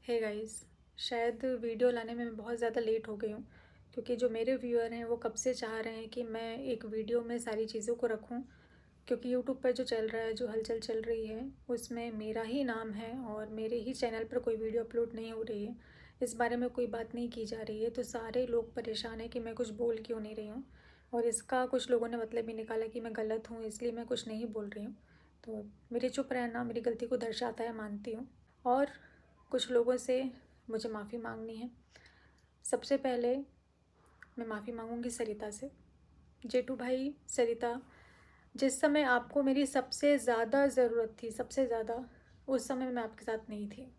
Hey guys, शायद video लाने में मैं बहुत ज़्यादा लेट हो गई हूँ क्योंकि जो मेरे व्यूअर हैं वो कब से चाह रहे हैं कि मैं एक वीडियो में सारी चीज़ों को रखूँ। क्योंकि यूट्यूब पर जो चल रहा है, जो हलचल चल रही है, उसमें मेरा ही नाम है और मेरे ही चैनल पर कोई वीडियो अपलोड नहीं हो रही है। इस बारे में कोई बात नहीं की जा रही है, तो सारे लोग परेशान हैं कि मैं कुछ बोल क्यों नहीं रही हूँ। और इसका कुछ लोगों ने मतलब भी निकाला कि मैं गलत हूँ, इसलिए मैं कुछ नहीं बोल रही हूँ। तो मेरे चुप रहना मेरी गलती को दर्शाता है, मानती हूँ। और कुछ लोगों से मुझे माफ़ी मांगनी है। सबसे पहले मैं माफ़ी मांगूंगी सरिता से। जेठू भाई, सरिता, जिस समय आपको मेरी सबसे ज़्यादा ज़रूरत थी, सबसे ज़्यादा, उस समय मैं आपके साथ नहीं थी।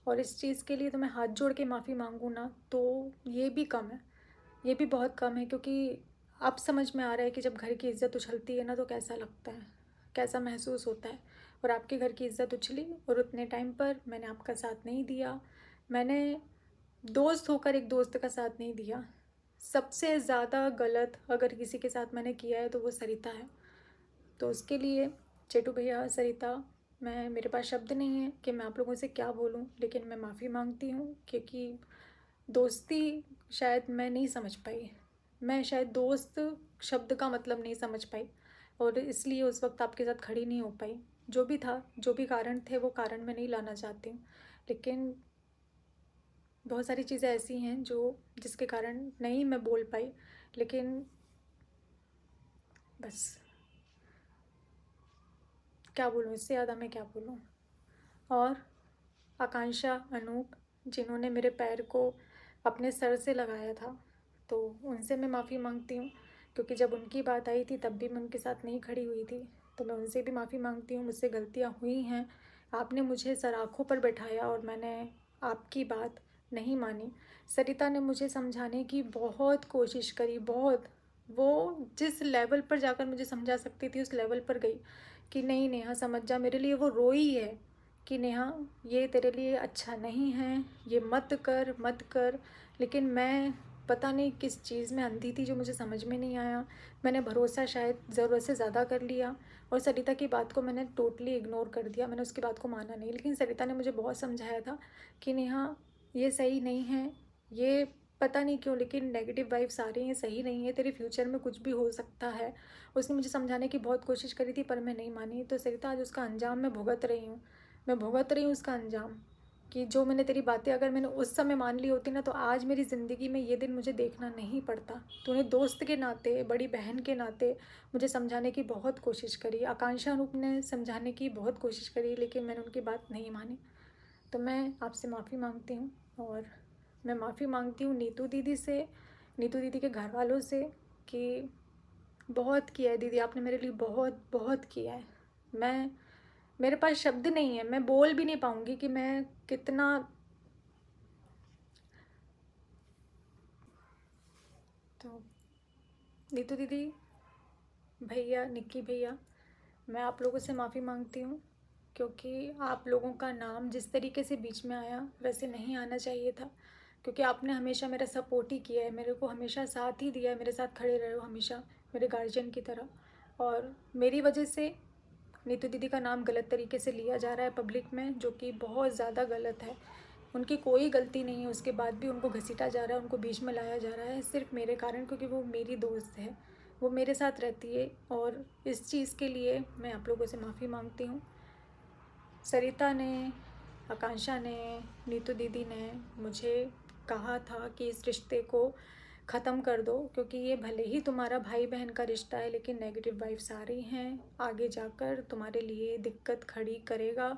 और इस चीज़ के लिए तो मैं हाथ जोड़ के माफ़ी मांगूँ ना, तो ये भी कम है, ये भी बहुत कम है। क्योंकि अब समझ में आ रहा है कि जब घर की इज़्ज़त उछलती है ना, तो कैसा लगता है, कैसा महसूस होता है। और आपके घर की इज़्ज़त उछली और उतने टाइम पर मैंने आपका साथ नहीं दिया। मैंने दोस्त होकर एक दोस्त का साथ नहीं दिया। सबसे ज़्यादा गलत अगर किसी के साथ मैंने किया है तो वो सरिता है। तो उसके लिए चेटू भैया, सरिता, मेरे पास शब्द नहीं है कि मैं आप लोगों से क्या बोलूं, लेकिन मैं माफ़ी मांगती हूं। क्योंकि दोस्ती शायद मैं नहीं समझ पाई, मैं शायद दोस्त शब्द का मतलब नहीं समझ पाई, और इसलिए उस वक्त आपके साथ खड़ी नहीं हो पाई। जो भी था, जो भी कारण थे, वो कारण मैं नहीं लाना चाहती हूँ, लेकिन बहुत सारी चीज़ें ऐसी हैं जो जिसके कारण नहीं मैं बोल पाई। लेकिन बस, क्या बोलूँ, इससे ज़्यादा मैं क्या बोलूँ। और आकांक्षा, अनूप, जिन्होंने मेरे पैर को अपने सर से लगाया था, तो उनसे मैं माफ़ी मांगती हूँ। क्योंकि जब उनकी बात आई थी तब भी मैं उनके साथ नहीं खड़ी हुई थी, तो मैं उनसे भी माफ़ी मांगती हूँ। मुझसे गलतियाँ हुई हैं, आपने मुझे सराखों पर बैठाया और मैंने आपकी बात नहीं मानी। सरिता ने मुझे समझाने की बहुत कोशिश करी, बहुत। वो जिस लेवल पर जाकर मुझे समझा सकती थी उस लेवल पर गई कि नहीं नेहा समझ जा, मेरे लिए वो रोई है कि नेहा ये तेरे लिए अच्छा नहीं है, ये मत कर मत कर। लेकिन मैं पता नहीं किस चीज़ में अंधी थी जो मुझे समझ में नहीं आया। मैंने भरोसा शायद ज़रूरत से ज़्यादा कर लिया और सरिता की बात को मैंने टोटली इग्नोर कर दिया, मैंने उसकी बात को माना नहीं। लेकिन सरिता ने मुझे बहुत समझाया था कि नेहा ये सही नहीं है, ये पता नहीं क्यों लेकिन नेगेटिव वाइब्स आ रही हैं, सही नहीं है, तेरे फ्यूचर में कुछ भी हो सकता है। उसने मुझे समझाने की बहुत कोशिश करी थी पर मैं नहीं मानी। तो सरिता, आज उसका अंजाम मैं भुगत रही हूँ, मैं भुगत रही हूँ उसका अंजाम। कि जो मैंने तेरी बातें अगर मैंने उस समय मान ली होती ना, तो आज मेरी ज़िंदगी में ये दिन मुझे देखना नहीं पड़ता। तूने दोस्त के नाते, बड़ी बहन के नाते मुझे समझाने की बहुत कोशिश करी, आकांक्षा रूप ने समझाने की बहुत कोशिश करी, लेकिन मैंने उनकी बात नहीं मानी। तो मैं आपसे माफ़ी मांगती हूँ। और मैं माफ़ी मांगती हूँ नीतू दीदी से, नीतू दीदी के घर वालों से, कि बहुत किया है दीदी, आपने मेरे लिए बहुत बहुत किया है। मैं मेरे पास शब्द नहीं है, मैं बोल भी नहीं पाऊँगी कि मैं कितना। तो नीतू दीदी, भैया, निक्की भैया, मैं आप लोगों से माफ़ी मांगती हूँ। क्योंकि आप लोगों का नाम जिस तरीके से बीच में आया वैसे नहीं आना चाहिए था। क्योंकि आपने हमेशा मेरा सपोर्ट ही किया है, मेरे को हमेशा साथ ही दिया है, मेरे साथ खड़े रहे हो हमेशा मेरे गार्जियन की तरह। और मेरी वजह से नीतू दीदी का नाम गलत तरीके से लिया जा रहा है पब्लिक में, जो कि बहुत ज़्यादा गलत है। उनकी कोई गलती नहीं है, उसके बाद भी उनको घसीटा जा रहा है, उनको बीच में लाया जा रहा है सिर्फ मेरे कारण, क्योंकि वो मेरी दोस्त है, वो मेरे साथ रहती है। और इस चीज़ के लिए मैं आप लोगों से माफ़ी मांगती हूँ। सरिता ने, आकांक्षा ने, नीतू दीदी ने मुझे कहा था कि इस रिश्ते को ख़त्म कर दो, क्योंकि ये भले ही तुम्हारा भाई बहन का रिश्ता है, लेकिन नेगेटिव वाइब्स आ रही हैं, आगे जाकर तुम्हारे लिए दिक्कत खड़ी करेगा,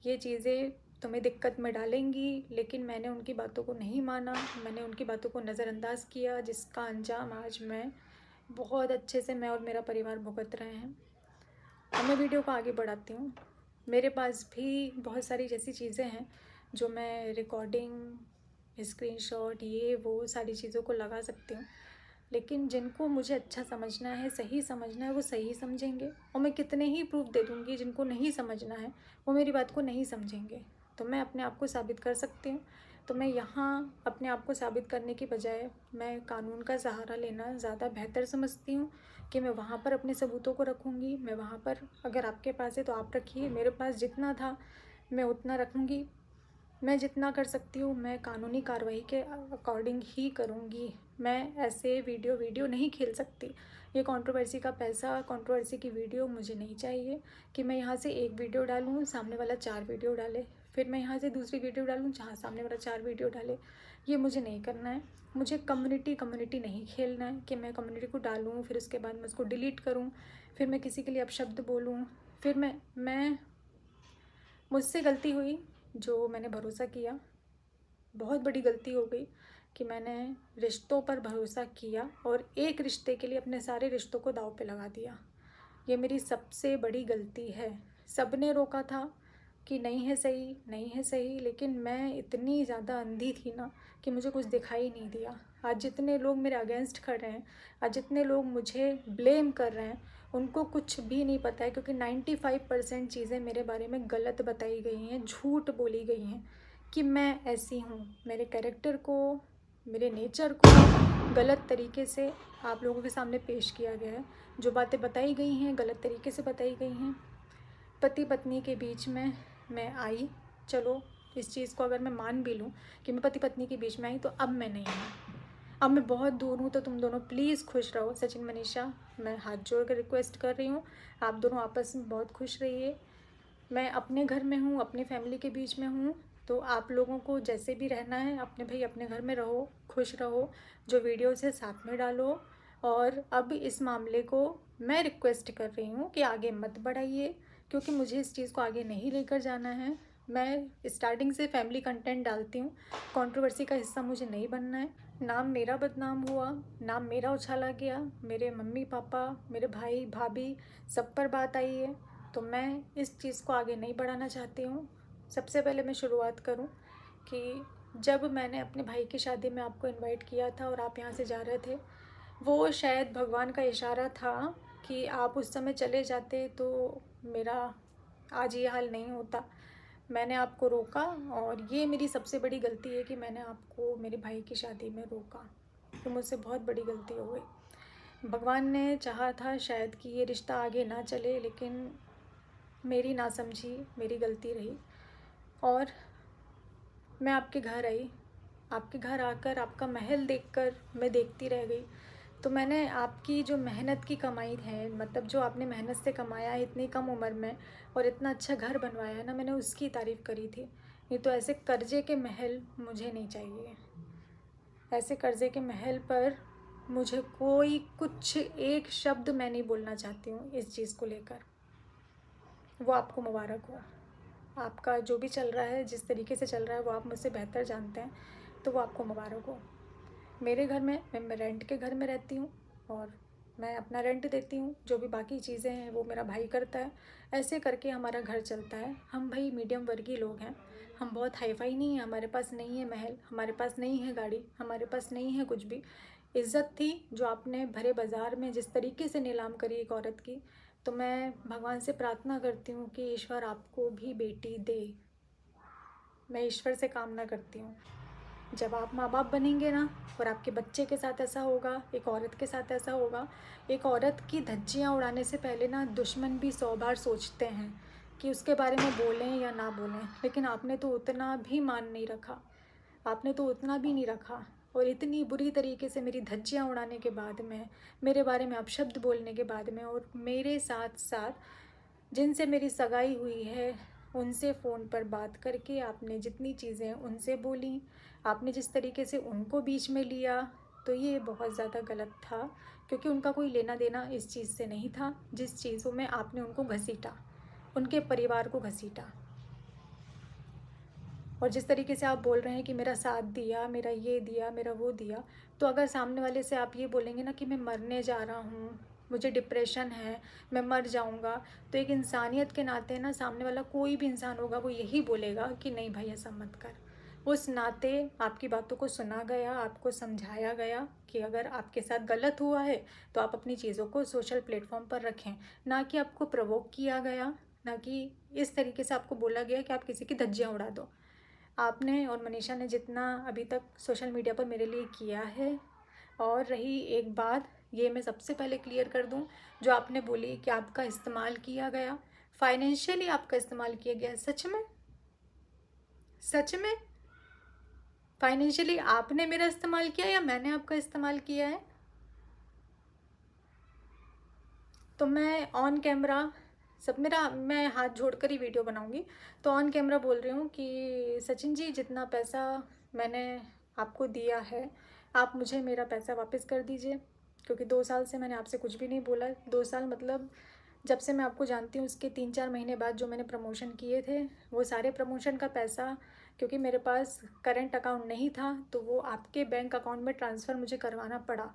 ये चीज़ें तुम्हें दिक्कत में डालेंगी। लेकिन मैंने उनकी बातों को नहीं माना, मैंने उनकी बातों को नज़रअंदाज किया, जिसका अंजाम आज मैं बहुत अच्छे से, मैं और मेरा परिवार भुगत रहे हैं। अब मैं वीडियो को आगे बढ़ाती हूँ। मेरे पास भी बहुत सारी जैसी चीज़ें हैं जो मैं रिकॉर्डिंग, स्क्रीनशॉट, ये वो सारी चीज़ों को लगा सकती हूँ। लेकिन जिनको मुझे अच्छा समझना है, सही समझना है, वो सही समझेंगे। और मैं कितने ही प्रूफ दे दूँगी, जिनको नहीं समझना है वो मेरी बात को नहीं समझेंगे। तो मैं अपने आप को साबित कर सकती हूँ। तो मैं यहाँ अपने आप को साबित करने की बजाय मैं कानून का सहारा लेना ज़्यादा बेहतर समझती हूँ। कि मैं वहाँ पर अपने सबूतों को रखूँगी, मैं वहाँ पर, अगर आपके पास है तो आप रखिए, मेरे पास जितना था मैं उतना रखूँगी। मैं जितना कर सकती हूँ मैं कानूनी कार्रवाई के अकॉर्डिंग ही करूँगी। मैं ऐसे वीडियो नहीं खेल सकती। ये कंट्रोवर्सी का पैसा, कंट्रोवर्सी की वीडियो मुझे नहीं चाहिए कि मैं यहाँ से एक वीडियो डालूँ, सामने वाला 4 वीडियो डाले, फिर मैं यहाँ से दूसरी वीडियो डालूँ जहाँ सामने वाला 4 वीडियो डाले। ये मुझे नहीं करना है। मुझे कम्युनिटी नहीं खेलना है कि मैं कम्युनिटी को डालूँ, फिर उसके बाद मैं उसको डिलीट करूँ, फिर मैं किसी के लिए अपशब्द बोलूँ, फिर मैं मुझसे गलती हुई जो मैंने भरोसा किया। बहुत बड़ी गलती हो गई कि मैंने रिश्तों पर भरोसा किया और एक रिश्ते के लिए अपने सारे रिश्तों को दांव पे लगा दिया। ये मेरी सबसे बड़ी गलती है। सबने रोका था कि नहीं है सही, नहीं है सही, लेकिन मैं इतनी ज़्यादा अंधी थी ना कि मुझे कुछ दिखाई नहीं दिया। आज जितने लोग मेरे अगेंस्ट खड़े हैं, आज जितने लोग मुझे ब्लेम कर रहे हैं, उनको कुछ भी नहीं पता है, क्योंकि 95% चीज़ें मेरे बारे में गलत बताई गई हैं, झूठ बोली गई हैं कि मैं ऐसी हूँ। मेरे कैरेक्टर को, मेरे नेचर को गलत तरीके से आप लोगों के सामने पेश किया गया है। जो बातें बताई गई हैं गलत तरीके से बताई गई हैं। पति पत्नी के बीच में मैं आई, चलो इस चीज़ को अगर मैं मान भी लूँ कि मैं पति पत्नी के बीच में आई, तो अब मैं नहीं हूँ, अब मैं बहुत दूर हूँ। तो तुम दोनों प्लीज़ खुश रहो। सचिन मनीषा, मैं हाथ जोड़ कर रिक्वेस्ट कर रही हूँ, आप दोनों आपस में बहुत खुश रहिए। मैं अपने घर में हूँ, अपनी फैमिली के बीच में हूँ, तो आप लोगों को जैसे भी रहना है अपने भाई अपने घर में रहो, खुश रहो। जो वीडियोस है साथ में डालो। और अब इस मामले को मैं रिक्वेस्ट कर रही हूँ कि आगे मत बढ़ाइए, क्योंकि मुझे इस चीज़ को आगे नहीं लेकर जाना है। मैं स्टार्टिंग से फैमिली कंटेंट डालती हूँ, कंट्रोवर्सी का हिस्सा मुझे नहीं बनना है। नाम मेरा बदनाम हुआ, नाम मेरा उछाला गया, मेरे मम्मी पापा, मेरे भाई भाभी सब पर बात आई है, तो मैं इस चीज़ को आगे नहीं बढ़ाना चाहती हूँ। सबसे पहले मैं शुरुआत करूँ कि जब मैंने अपने भाई की शादी में आपको इनवाइट किया था और आप यहाँ से जा रहे थे, वो शायद भगवान का इशारा था कि आप उस समय चले जाते तो मेरा आज ये हाल नहीं होता। मैंने आपको रोका और ये मेरी सबसे बड़ी गलती है कि मैंने आपको मेरे भाई की शादी में रोका। तो मुझसे बहुत बड़ी गलती हो गई। भगवान ने चाहा था शायद कि ये रिश्ता आगे ना चले, लेकिन मेरी नासमझी, मेरी गलती रही। और मैं आपके घर आई, आपके घर आकर आपका महल देखकर मैं देखती रह गई। तो मैंने आपकी जो मेहनत की कमाई है, मतलब जो आपने मेहनत से कमाया है इतनी कम उम्र में और इतना अच्छा घर बनवाया है ना, मैंने उसकी तारीफ़ करी थी। नहीं तो ऐसे कर्जे के महल मुझे नहीं चाहिए। ऐसे कर्जे के महल पर मुझे कोई कुछ एक शब्द मैं नहीं बोलना चाहती हूँ इस चीज़ को लेकर। वो आपको मुबारक हो। आपका जो भी चल रहा है, जिस तरीके से चल रहा है, वो आप मुझसे बेहतर जानते हैं, तो वो आपको मुबारक हो। मेरे घर में मैं रेंट के घर में रहती हूँ और मैं अपना रेंट देती हूँ। जो भी बाकी चीज़ें हैं वो मेरा भाई करता है। ऐसे करके हमारा घर चलता है। हम भाई मीडियम वर्गीय लोग हैं। हम बहुत हाई फाई नहीं हैं, हमारे पास नहीं है महल, हमारे पास नहीं है गाड़ी, हमारे पास नहीं है कुछ भी। इज़्ज़त थी जो आपने भरे बाज़ार में जिस तरीके से नीलाम करी एक औरत की, तो मैं भगवान से प्रार्थना करती हूँ कि ईश्वर आपको भी बेटी दे। मैं ईश्वर से कामना करती हूँ। जब आप माँ बाप बनेंगे ना और आपके बच्चे के साथ ऐसा होगा, एक औरत के साथ ऐसा होगा, एक औरत की धज्जियाँ उड़ाने से पहले ना दुश्मन भी 100 बार सोचते हैं कि उसके बारे में बोलें या ना बोलें। लेकिन आपने तो उतना भी मान नहीं रखा, आपने तो उतना भी नहीं रखा। और इतनी बुरी तरीके से मेरी धज्जियाँ उड़ाने के बाद में, मेरे बारे में अपशब्द बोलने के बाद में, और मेरे साथ साथ जिनसे मेरी सगाई हुई है उनसे फ़ोन पर बात करके आपने जितनी चीज़ें उनसे बोली, आपने जिस तरीके से उनको बीच में लिया, तो ये बहुत ज़्यादा गलत था। क्योंकि उनका कोई लेना देना इस चीज़ से नहीं था जिस चीज़ों में आपने उनको घसीटा, उनके परिवार को घसीटा। और जिस तरीके से आप बोल रहे हैं कि मेरा साथ दिया, मेरा ये दिया, मेरा वो दिया, तो अगर सामने वाले से आप ये बोलेंगे ना कि मैं मरने जा रहा हूँ, मुझे डिप्रेशन है, मैं मर जाऊँगा, तो एक इंसानियत के नाते ना सामने वाला कोई भी इंसान होगा वो यही बोलेगा कि नहीं भाई ऐसा मत कर। उस नाते आपकी बातों को सुना गया, आपको समझाया गया कि अगर आपके साथ गलत हुआ है तो आप अपनी चीज़ों को सोशल प्लेटफॉर्म पर रखें, ना कि आपको प्रवोक किया गया, ना कि इस तरीके से आपको बोला गया कि आप किसी की धज्जियाँ उड़ा दो। आपने और मनीषा ने जितना अभी तक सोशल मीडिया पर मेरे लिए किया है, और रही एक बात, ये मैं सबसे पहले क्लियर कर दूं, जो आपने बोली कि आपका इस्तेमाल किया गया, फाइनेंशियली आपका इस्तेमाल किया गया, सच में सच में फाइनेंशियली आपने मेरा इस्तेमाल किया या मैंने आपका इस्तेमाल किया है? तो मैं ऑन कैमरा मैं हाथ जोड़कर ही वीडियो बनाऊंगी। तो ऑन कैमरा बोल रही हूँ कि सचिन जी, जितना पैसा मैंने आपको दिया है, आप मुझे मेरा पैसा वापस कर दीजिए, क्योंकि 2 साल से मैंने आपसे कुछ भी नहीं बोला। 2 साल मतलब जब से मैं आपको जानती हूँ उसके 3-4 महीने बाद जो मैंने प्रमोशन किए थे, वो सारे प्रमोशन का पैसा, क्योंकि मेरे पास करंट अकाउंट नहीं था, तो वो आपके बैंक अकाउंट में ट्रांसफ़र मुझे करवाना पड़ा।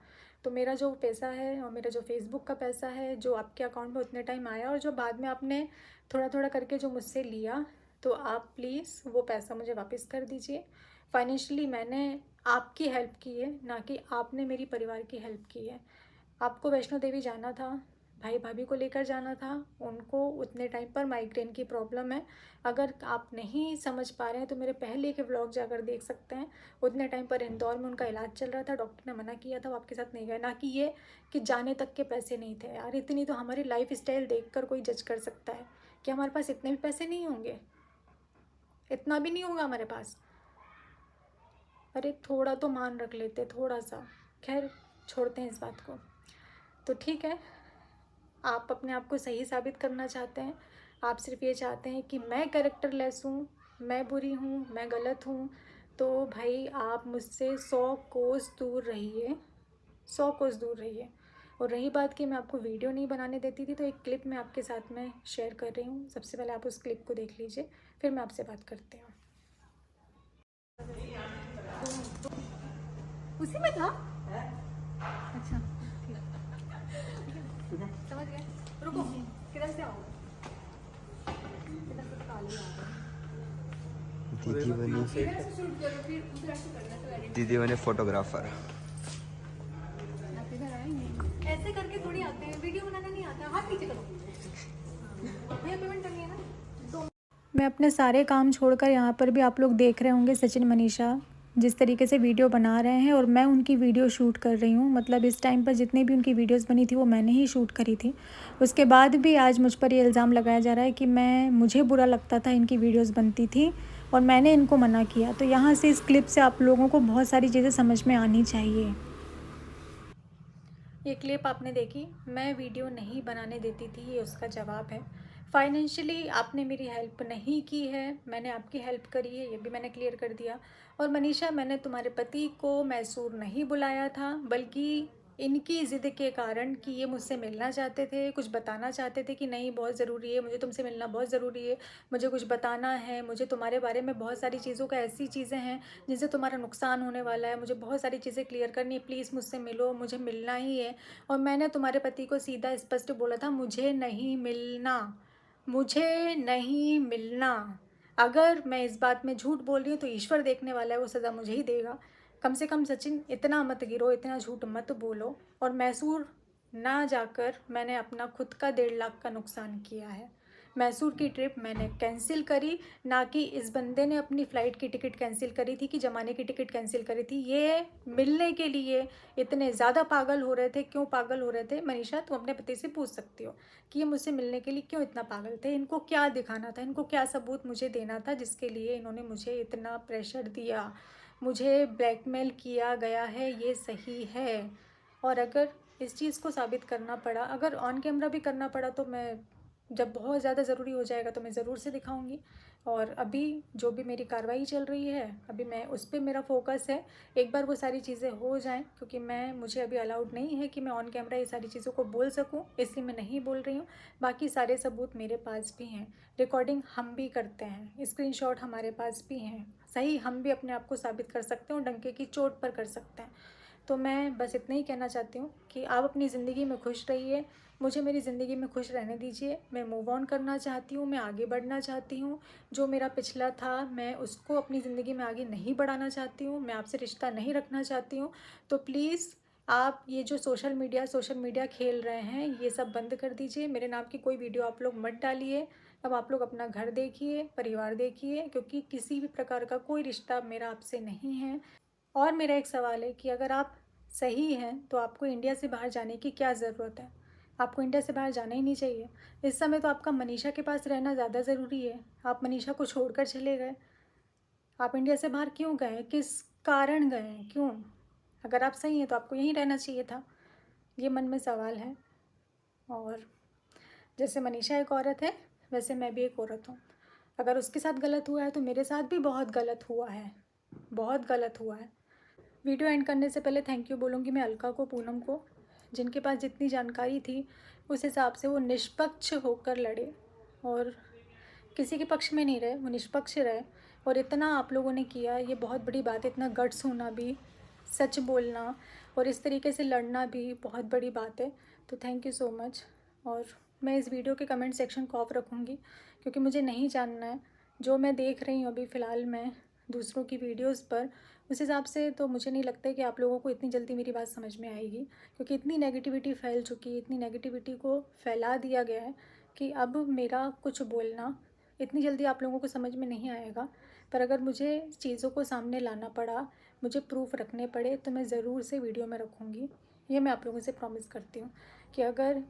तो मेरा जो पैसा है और मेरा जो फेसबुक का पैसा है जो आपके अकाउंट में उतने टाइम आया, और जो बाद में आपने थोड़ा थोड़ा करके जो मुझसे लिया, तो आप प्लीज़ वो पैसा मुझे वापस कर दीजिए। फाइनेंशियली मैंने आपकी हेल्प की है, ना कि आपने मेरी परिवार की हेल्प की है। आपको वैष्णो देवी जाना था, भाई भाभी को लेकर जाना था, उनको उतने टाइम पर माइग्रेन की प्रॉब्लम है। अगर आप नहीं समझ पा रहे हैं तो मेरे पहले के व्लॉग जाकर देख सकते हैं। उतने टाइम पर इंदौर में उनका इलाज चल रहा था, डॉक्टर ने मना किया था वो आपके साथ नहीं गए। ना कि ये कि जाने तक के पैसे नहीं थे। यार, इतनी तो हमारी लाइफ स्टाइल देख कर कोई जज कर सकता है कि हमारे पास इतने भी पैसे नहीं होंगे, इतना भी नहीं होगा हमारे पास। अरे थोड़ा तो मान रख लेते, थोड़ा सा। खैर, छोड़ते हैं इस बात को। तो ठीक है, आप अपने आप को सही साबित करना चाहते हैं। आप सिर्फ ये चाहते हैं कि मैं कैरेक्टरलेस हूँ, मैं बुरी हूँ, मैं गलत हूँ। तो भाई, आप मुझसे 100 कोस दूर रहिए, 100 कोस दूर रहिए। और रही बात कि मैं आपको वीडियो नहीं बनाने देती थी, तो एक क्लिप मैं आपके साथ में शेयर कर रही हूँ। सबसे पहले आप उस क्लिप को देख लीजिए, फिर मैं आपसे बात करती हूँ। उसी में था? अच्छा, समझ गए। रुको, किधर से आओगे? किधर से काली आ गई? दीदी बने फोटोग्राफर। आप इधर आएंगे, ऐसे करके थोड़ी आते हैं, वीडियो बनाना नहीं आता। हाथ पीछे करो भैया, पेमेंट करनी है ना। तो मैं अपने सारे काम छोड़कर यहाँ पर भी, आप लोग देख रहे होंगे सचिन मनीषा जिस तरीके से वीडियो बना रहे हैं, और मैं उनकी वीडियो शूट कर रही हूँ। मतलब इस टाइम पर जितनी भी उनकी वीडियोस बनी थी वो मैंने ही शूट करी थी। उसके बाद भी आज मुझ पर ये इल्ज़ाम लगाया जा रहा है कि मुझे बुरा लगता था इनकी वीडियोस बनती थी और मैंने इनको मना किया। तो यहाँ से इस क्लिप से आप लोगों को बहुत सारी चीज़ें समझ में आनी चाहिए। ये क्लिप आपने देखी, मैं वीडियो नहीं बनाने देती थी, ये उसका जवाब है। फाइनेंशियली आपने मेरी हेल्प नहीं की है, मैंने आपकी हेल्प करी है, ये भी मैंने क्लियर कर दिया। और मनीषा, मैंने तुम्हारे पति को मैसूर नहीं बुलाया था, बल्कि इनकी ज़िद के कारण कि ये मुझसे मिलना चाहते थे, कुछ बताना चाहते थे कि नहीं बहुत ज़रूरी है, मुझे तुमसे मिलना बहुत ज़रूरी है, मुझे कुछ बताना है, मुझे तुम्हारे बारे में बहुत सारी चीज़ों का, ऐसी चीज़ें हैं जिनसे तुम्हारा नुकसान होने वाला है, मुझे बहुत सारी चीज़ें क्लियर करनी है, प्लीज़ मुझसे मिलो, मुझे मिलना ही है। और मैंने तुम्हारे पति को सीधा स्पष्ट बोला था, मुझे नहीं मिलना, मुझे नहीं मिलना। अगर मैं इस बात में झूठ बोल रही हूँ तो ईश्वर देखने वाला है, वो सज़ा मुझे ही देगा। कम से कम सचिन, इतना मत गिरो, इतना झूठ मत बोलो। और मैसूर ना जाकर मैंने अपना खुद का 1.5 लाख का नुकसान किया है। मैसूर की ट्रिप मैंने कैंसिल करी, ना कि इस बंदे ने अपनी फ़्लाइट की टिकट कैंसिल करी थी, कि जमाने की टिकट कैंसिल करी थी। ये मिलने के लिए इतने ज़्यादा पागल हो रहे थे। क्यों पागल हो रहे थे मनीषा, तुम अपने पति से पूछ सकती हो कि ये मुझसे मिलने के लिए क्यों इतना पागल थे। इनको क्या दिखाना था, इनको क्या सबूत मुझे देना था जिसके लिए इन्होंने मुझे इतना प्रेशर दिया, मुझे ब्लैकमेल किया गया है, ये सही है। और अगर इस चीज़ को साबित करना पड़ा, अगर ऑन कैमरा भी करना पड़ा, तो मैं, जब बहुत ज़्यादा ज़रूरी हो जाएगा तो मैं ज़रूर से दिखाऊंगी। और अभी जो भी मेरी कार्रवाई चल रही है, अभी मैं उस पर मेरा फोकस है। एक बार वो सारी चीज़ें हो जाएं, क्योंकि मुझे अभी अलाउड नहीं है कि मैं ऑन कैमरा ये सारी चीज़ों को बोल सकूं, इसलिए मैं नहीं बोल रही हूँ। बाकी सारे सबूत मेरे पास भी हैं, रिकॉर्डिंग हम भी करते हैं, स्क्रीनशॉट हमारे पास भी हैं। सही, हम भी अपने आप को साबित कर सकते हैं और डंके की चोट पर कर सकते हैं। तो मैं बस इतना ही कहना चाहती हूँ कि आप अपनी ज़िंदगी में खुश रहिए, मुझे मेरी ज़िंदगी में खुश रहने दीजिए। मैं मूव ऑन करना चाहती हूँ, मैं आगे बढ़ना चाहती हूँ। जो मेरा पिछला था, मैं उसको अपनी ज़िंदगी में आगे नहीं बढ़ाना चाहती हूँ, मैं आपसे रिश्ता नहीं रखना चाहती हूँ। तो प्लीज़ आप ये जो सोशल मीडिया खेल रहे हैं, ये सब बंद कर दीजिए। मेरे नाम की कोई वीडियो आप लोग मत डालिए। अब आप लोग अपना घर देखिए, परिवार देखिए, क्योंकि किसी भी प्रकार का कोई रिश्ता मेरा आपसे नहीं है। और मेरा एक सवाल है कि अगर आप सही हैं तो आपको इंडिया से बाहर जाने की क्या ज़रूरत है? आपको इंडिया से बाहर जाना ही नहीं चाहिए। इस समय तो आपका मनीषा के पास रहना ज़्यादा ज़रूरी है। आप मनीषा को छोड़कर चले गए। आप इंडिया से बाहर क्यों गए? किस कारण गए? क्यों? अगर आप सही हैं तो आपको यहीं रहना चाहिए था। ये मन में सवाल है। और जैसे मनीषा एक औरत है, वैसे मैं भी एक औरत हूँ। अगर उसके साथ गलत हुआ है तो मेरे साथ भी बहुत गलत हुआ है, बहुत गलत हुआ है। वीडियो एंड करने से पहले थैंक यू बोलूँगी मैं अलका को, पूनम को, जिनके पास जितनी जानकारी थी उस हिसाब से वो निष्पक्ष होकर लड़े और किसी के पक्ष में नहीं रहे, वो निष्पक्ष रहे। और इतना आप लोगों ने किया, ये बहुत बड़ी बात है। इतना गट्स होना भी, सच बोलना और इस तरीके से लड़ना भी बहुत बड़ी बात है। तो थैंक यू सो मच। और मैं इस वीडियो के कमेंट सेक्शन को ऑफ रखूँगी क्योंकि मुझे नहीं जानना है। जो मैं देख रही हूँ अभी फ़िलहाल मैं दूसरों की वीडियोज़ पर, उस हिसाब से तो मुझे नहीं लगता है कि आप लोगों को इतनी जल्दी मेरी बात समझ में आएगी, क्योंकि इतनी नेगेटिविटी फैल चुकी है, इतनी नेगेटिविटी को फैला दिया गया है कि अब मेरा कुछ बोलना इतनी जल्दी आप लोगों को समझ में नहीं आएगा। पर अगर मुझे चीज़ों को सामने लाना पड़ा, मुझे प्रूफ रखने पड़े, तो मैं ज़रूर से वीडियो में रखूँगी। ये मैं आप लोगों से प्रॉमिस करती हूँ कि अगर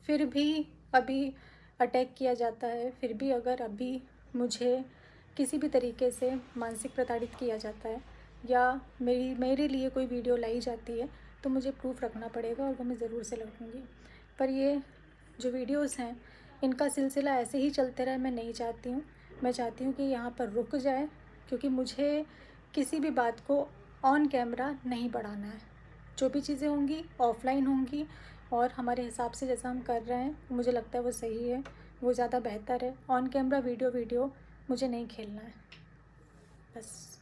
फिर भी अभी अटैक किया जाता है, फिर भी अगर अभी मुझे किसी भी तरीके से मानसिक प्रताड़ित किया जाता है या मेरे लिए कोई वीडियो लाई जाती है, तो मुझे प्रूफ रखना पड़ेगा और वो मैं ज़रूर से रखूँगी। पर ये जो वीडियोज़ हैं, इनका सिलसिला ऐसे ही चलते रहे, मैं नहीं चाहती हूँ। मैं चाहती हूँ कि यहाँ पर रुक जाए, क्योंकि मुझे किसी भी बात को ऑन कैमरा नहीं बढ़ाना है। जो भी चीज़ें होंगी ऑफ़लाइन होंगी और हमारे हिसाब से जैसा हम कर रहे हैं, मुझे लगता है वो सही है, वो ज़्यादा बेहतर है। ऑन कैमरा वीडियो मुझे नहीं खेलना है, बस।